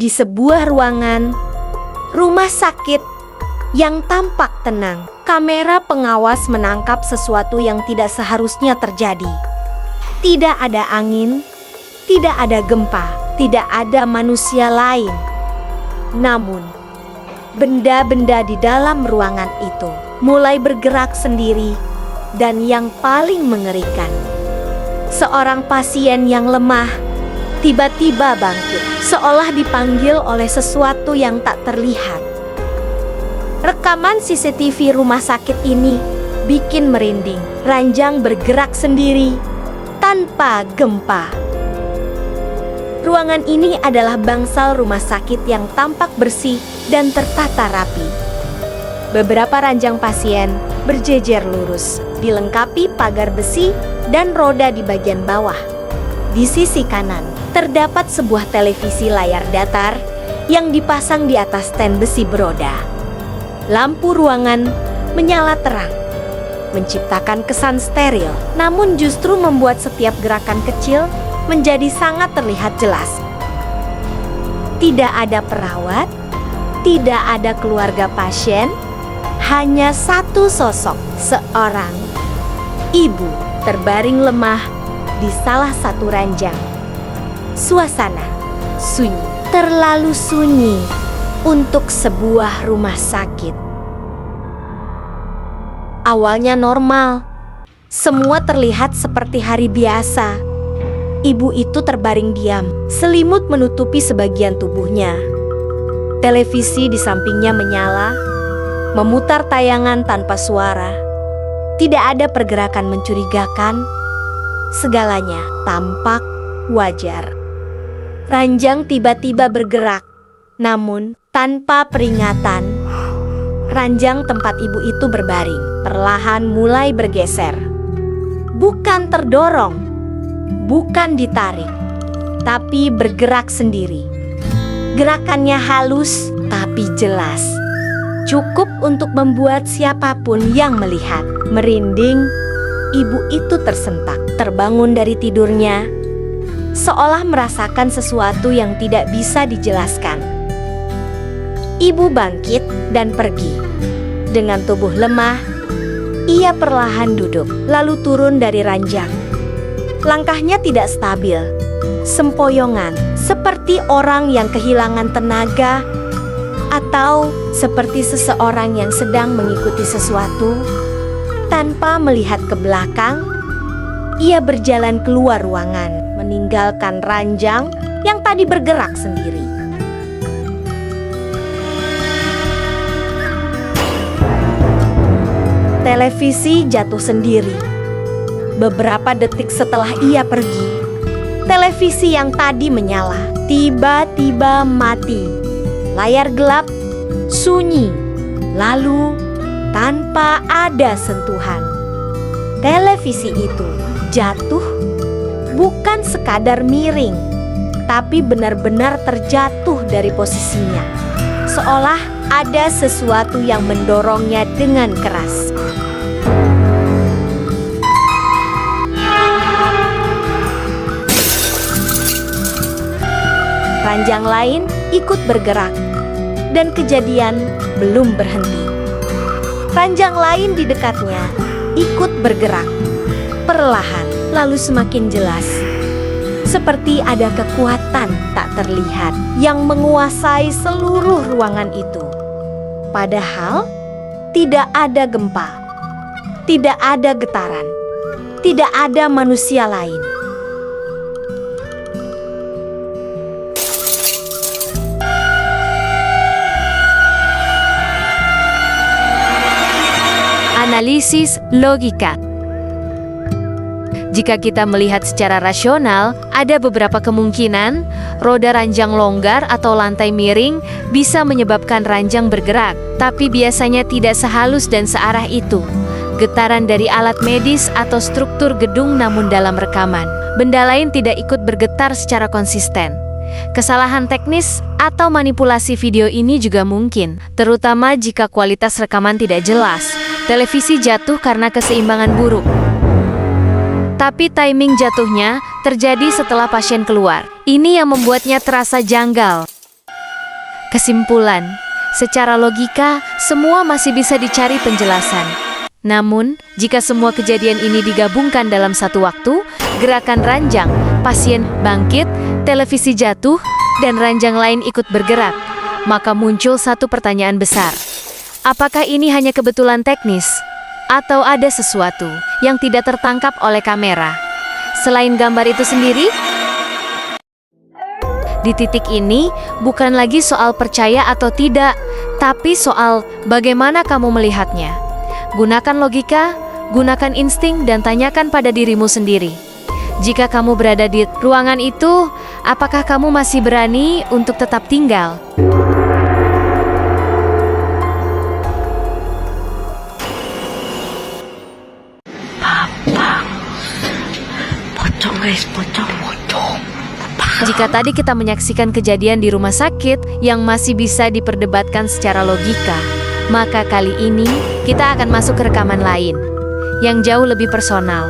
Di sebuah ruangan rumah sakit yang tampak tenang, kamera pengawas menangkap sesuatu yang tidak seharusnya terjadi. Tidak ada angin, tidak ada gempa, tidak ada manusia lain. Namun, benda-benda di dalam ruangan itu mulai bergerak sendiri, dan yang paling mengerikan, seorang pasien yang lemah tiba-tiba bangkit, seolah dipanggil oleh sesuatu yang tak terlihat. Rekaman CCTV rumah sakit ini bikin merinding. Ranjang bergerak sendiri tanpa gempa. Ruangan ini adalah bangsal rumah sakit yang tampak bersih dan tertata rapi. Beberapa ranjang pasien berjejer lurus, dilengkapi pagar besi dan roda di bagian bawah. Di sisi kanan, terdapat sebuah televisi layar datar yang dipasang di atas stand besi beroda. Lampu ruangan menyala terang, menciptakan kesan steril, namun justru membuat setiap gerakan kecil menjadi sangat terlihat jelas. Tidak ada perawat, tidak ada keluarga pasien, hanya satu sosok, seorang ibu terbaring lemah di salah satu ranjang. Suasana sunyi, terlalu sunyi untuk sebuah rumah sakit. Awalnya normal, semua terlihat seperti hari biasa. Ibu itu terbaring diam, selimut menutupi sebagian tubuhnya. Televisi di sampingnya menyala, memutar tayangan tanpa suara. Tidak ada pergerakan mencurigakan, segalanya tampak wajar. Ranjang tiba-tiba bergerak, namun tanpa peringatan. Ranjang tempat ibu itu berbaring perlahan mulai bergeser. Bukan terdorong, bukan ditarik, tapi bergerak sendiri. Gerakannya halus tapi jelas, cukup untuk membuat siapapun yang melihat merinding. Ibu itu tersentak, terbangun dari tidurnya, seolah merasakan sesuatu yang tidak bisa dijelaskan. Ibu bangkit dan pergi. Dengan tubuh lemah, ia perlahan duduk, lalu turun dari ranjang. Langkahnya tidak stabil, sempoyongan, seperti orang yang kehilangan tenaga, atau seperti seseorang yang sedang mengikuti sesuatu. Tanpa melihat ke belakang, ia berjalan keluar ruangan, meninggalkan ranjang yang tadi bergerak sendiri. Televisi jatuh sendiri. Beberapa detik setelah ia pergi, televisi yang tadi menyala tiba-tiba mati. Layar gelap, sunyi, lalu tanpa ada sentuhan. Televisi itu jatuh, bukan sekadar miring, tapi benar-benar terjatuh dari posisinya, seolah ada sesuatu yang mendorongnya dengan keras. Ranjang lain ikut bergerak, dan kejadian belum berhenti. Ranjang lain di dekatnya ikut bergerak, perlahan, lalu semakin jelas. Seperti ada kekuatan tak terlihat yang menguasai seluruh ruangan itu. Padahal tidak ada gempa, tidak ada getaran, tidak ada manusia lain. Analisis logika. Jika kita melihat secara rasional, ada beberapa kemungkinan roda ranjang longgar atau lantai miring bisa menyebabkan ranjang bergerak, tapi biasanya tidak sehalus dan searah itu. Getaran dari alat medis atau struktur gedung namun dalam rekaman. Benda lain tidak ikut bergetar secara konsisten. Kesalahan teknis atau manipulasi video ini juga mungkin, terutama jika kualitas rekaman tidak jelas. Televisi jatuh karena keseimbangan buruk. Tapi timing jatuhnya terjadi setelah pasien keluar. Ini yang membuatnya terasa janggal. Kesimpulan, secara logika, semua masih bisa dicari penjelasan. Namun, jika semua kejadian ini digabungkan dalam satu waktu, gerakan ranjang, pasien bangkit, televisi jatuh, dan ranjang lain ikut bergerak, maka muncul satu pertanyaan besar. Apakah ini hanya kebetulan teknis? Atau ada sesuatu yang tidak tertangkap oleh kamera? Selain gambar itu sendiri, di titik ini bukan lagi soal percaya atau tidak, tapi soal bagaimana kamu melihatnya. Gunakan logika, gunakan insting, dan tanyakan pada dirimu sendiri. Jika kamu berada di ruangan itu, apakah kamu masih berani untuk tetap tinggal? Jika tadi kita menyaksikan kejadian di rumah sakit yang masih bisa diperdebatkan secara logika, maka kali ini kita akan masuk ke rekaman lain yang jauh lebih personal,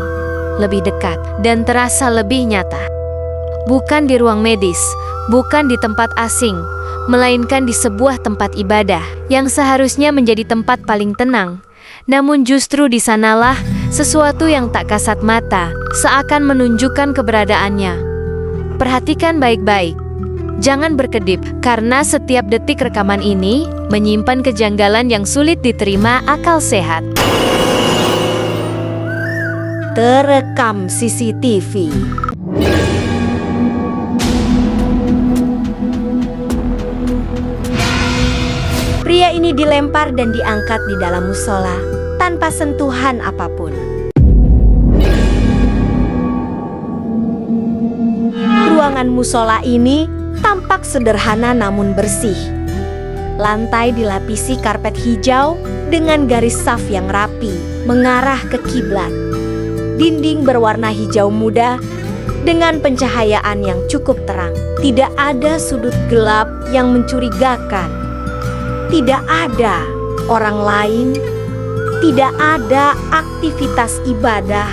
lebih dekat, dan terasa lebih nyata. Bukan di ruang medis, bukan di tempat asing, melainkan di sebuah tempat ibadah yang seharusnya menjadi tempat paling tenang. Namun justru di sanalah sesuatu yang tak kasat mata seakan menunjukkan keberadaannya. Perhatikan baik-baik. Jangan berkedip, karena setiap detik rekaman ini menyimpan kejanggalan yang sulit diterima akal sehat. Terekam CCTV. Pria ini dilempar dan diangkat di dalam musola tanpa sentuhan apapun. Ruangan musola ini tampak sederhana namun bersih. Lantai dilapisi karpet hijau dengan garis saf yang rapi mengarah ke kiblat. Dinding berwarna hijau muda dengan pencahayaan yang cukup terang. Tidak ada sudut gelap yang mencurigakan. Tidak ada orang lain. Tidak ada aktivitas ibadah.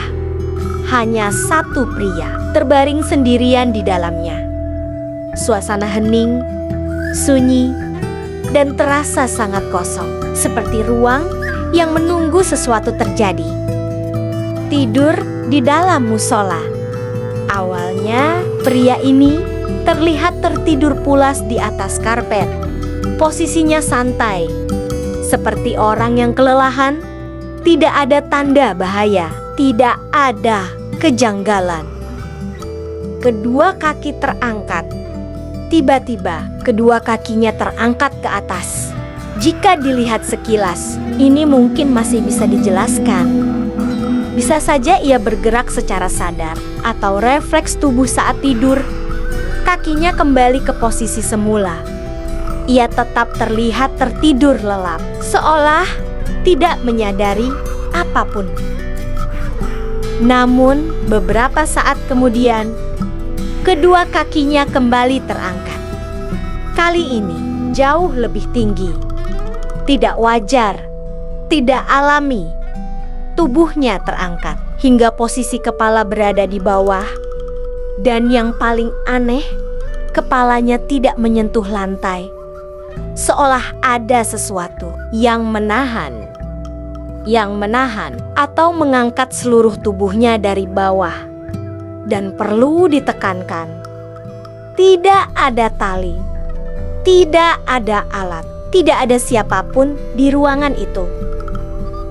Hanya satu pria terbaring sendirian di dalamnya. Suasana hening, sunyi, dan terasa sangat kosong, seperti ruang yang menunggu sesuatu terjadi. Tidur di dalam musola. Awalnya, pria ini terlihat tertidur pulas di atas karpet. Posisinya santai, seperti orang yang kelelahan. Tidak ada tanda bahaya, tidak ada kejanggalan. Kedua kaki terangkat. Tiba-tiba, kedua kakinya terangkat ke atas. Jika dilihat sekilas, ini mungkin masih bisa dijelaskan. Bisa saja ia bergerak secara sadar atau refleks tubuh saat tidur. Kakinya kembali ke posisi semula. Ia tetap terlihat tertidur lelap, seolah tidak menyadari apapun. Namun, beberapa saat kemudian, kedua kakinya kembali terangkat. Kali ini jauh lebih tinggi. Tidak wajar, tidak alami. Tubuhnya terangkat hingga posisi kepala berada di bawah. Dan yang paling aneh, kepalanya tidak menyentuh lantai. Seolah ada sesuatu yang menahan atau mengangkat seluruh tubuhnya dari bawah. Dan perlu ditekankan, tidak ada tali, tidak ada alat, tidak ada siapapun di ruangan itu.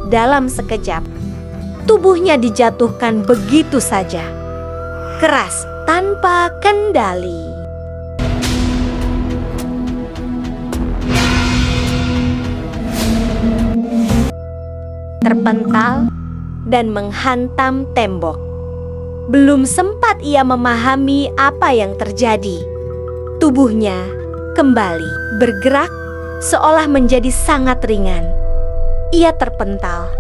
Dalam sekejap, tubuhnya dijatuhkan begitu saja, keras tanpa kendali. Terpental dan menghantam tembok. Belum sempat ia memahami apa yang terjadi. Tubuhnya kembali bergerak seolah menjadi sangat ringan. Ia terpental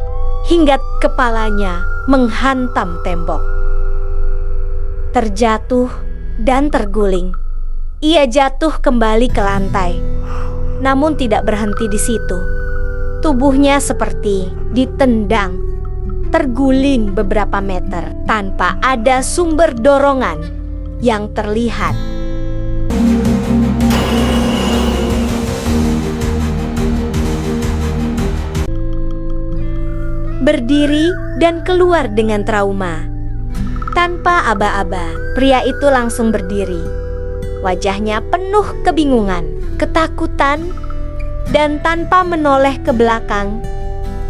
hingga kepalanya menghantam tembok. Terjatuh dan terguling. Ia jatuh kembali ke lantai. Namun tidak berhenti di situ. Tubuhnya seperti ditendang, terguling beberapa meter tanpa ada sumber dorongan yang terlihat. berdiri, dan keluar dengan trauma. Tanpa aba-aba, pria itu langsung berdiri. Wajahnya penuh kebingungan, ketakutan, dan tanpa menoleh ke belakang,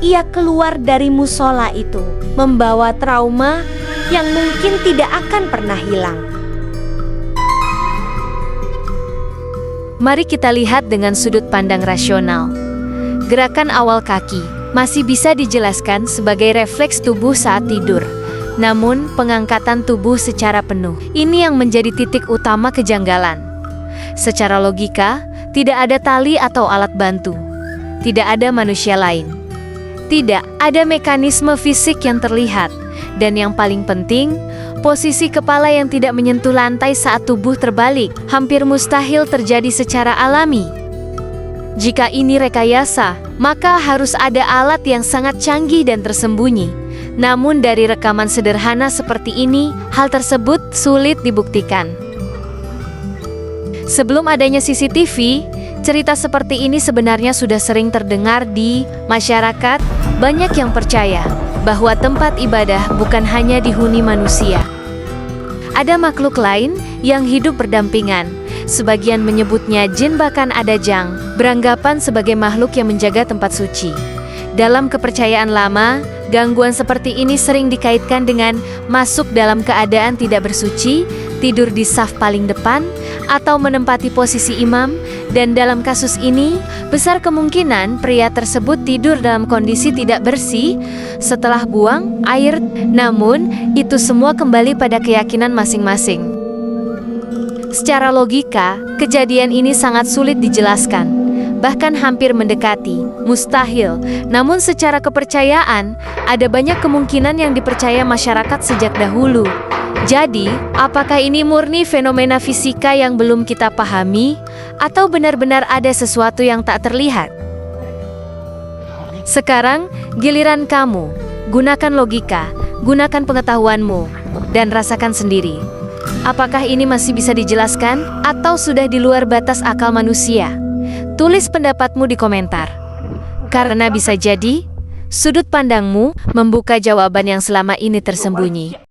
ia keluar dari musola itu membawa trauma yang mungkin tidak akan pernah hilang. Mari kita lihat dengan sudut pandang rasional. Gerakan awal kaki masih bisa dijelaskan sebagai refleks tubuh saat tidur. Namun, pengangkatan tubuh secara penuh, ini yang menjadi titik utama kejanggalan. Secara logika, tidak ada tali atau alat bantu. Tidak ada manusia lain. Tidak ada mekanisme fisik yang terlihat. Dan yang paling penting, posisi kepala yang tidak menyentuh lantai saat tubuh terbalik hampir mustahil terjadi secara alami. Jika ini rekayasa, maka harus ada alat yang sangat canggih dan tersembunyi. Namun dari rekaman sederhana seperti ini, hal tersebut sulit dibuktikan. Sebelum adanya CCTV, cerita seperti ini sebenarnya sudah sering terdengar di masyarakat. Banyak yang percaya bahwa tempat ibadah bukan hanya dihuni manusia. Ada makhluk lain yang hidup berdampingan. Sebagian menyebutnya jin, bahkan ada jang, beranggapan sebagai makhluk yang menjaga tempat suci. Dalam kepercayaan lama, gangguan seperti ini sering dikaitkan dengan masuk dalam keadaan tidak bersuci, tidur di saf paling depan, atau menempati posisi imam. Dan dalam kasus ini, besar kemungkinan pria tersebut tidur dalam kondisi tidak bersih setelah buang air. Namun, itu semua kembali pada keyakinan masing-masing. Secara logika, kejadian ini sangat sulit dijelaskan, bahkan hampir mendekati mustahil. Namun secara kepercayaan, ada banyak kemungkinan yang dipercaya masyarakat sejak dahulu. Jadi, apakah ini murni fenomena fisika yang belum kita pahami, atau benar-benar ada sesuatu yang tak terlihat? Sekarang, giliran kamu. Gunakan logika, gunakan pengetahuanmu, dan rasakan sendiri. Apakah ini masih bisa dijelaskan, atau sudah di luar batas akal manusia? Tulis pendapatmu di komentar. Karena bisa jadi, sudut pandangmu membuka jawaban yang selama ini tersembunyi.